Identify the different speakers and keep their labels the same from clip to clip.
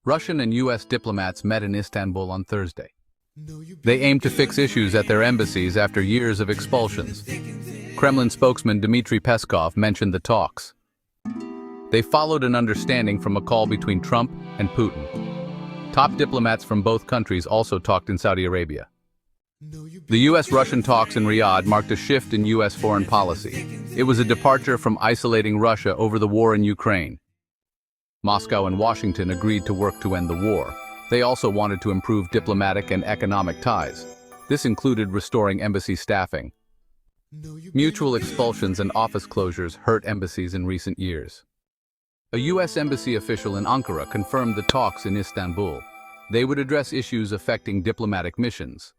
Speaker 1: Russian and U.S. diplomats met in Istanbul on Thursday. They aim to fix issues at their embassies after years of expulsions. Kremlin spokesman Dmitry Peskov mentioned the talks. They followed an understanding from a call between Trump and Putin. Top diplomats from both countries also talked in Saudi Arabia. The U.S.-Russian talks in Riyadh marked a shift in U.S. foreign policy. It was a departure from isolating Russia over the war in Ukraine. Moscow and Washington agreed to work to end the war. They also wanted to improve diplomatic and economic ties. This included restoring embassy staffing. Mutual expulsions and office closures hurt embassies in recent years. A U.S. embassy official in Ankara confirmed the talks in Istanbul. They would address issues affecting diplomatic missions.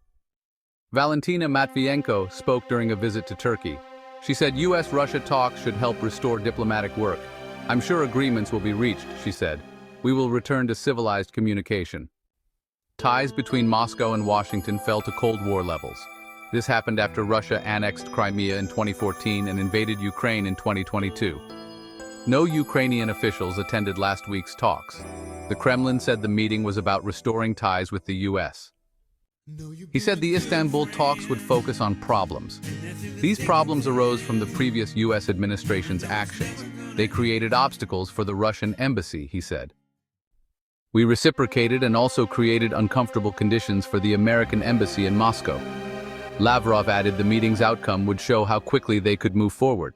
Speaker 1: Valentina Matvienko spoke during a visit to Turkey. She said U.S.-Russia talks should help restore diplomatic work. "I'm sure agreements will be reached," she said. "We will return to civilized communication." Ties between Moscow and Washington fell to Cold War levels. This happened after Russia annexed Crimea in 2014 and invaded Ukraine in 2022. No Ukrainian officials attended last week's talks. The Kremlin said the meeting was about restoring ties with the U.S. He said the Istanbul talks would focus on problems. These problems arose from the previous U.S. administration's actions. They created obstacles for the Russian embassy, he said. "We reciprocated and also created uncomfortable conditions for the American embassy in Moscow." Lavrov added the meeting's outcome would show how quickly they could move forward.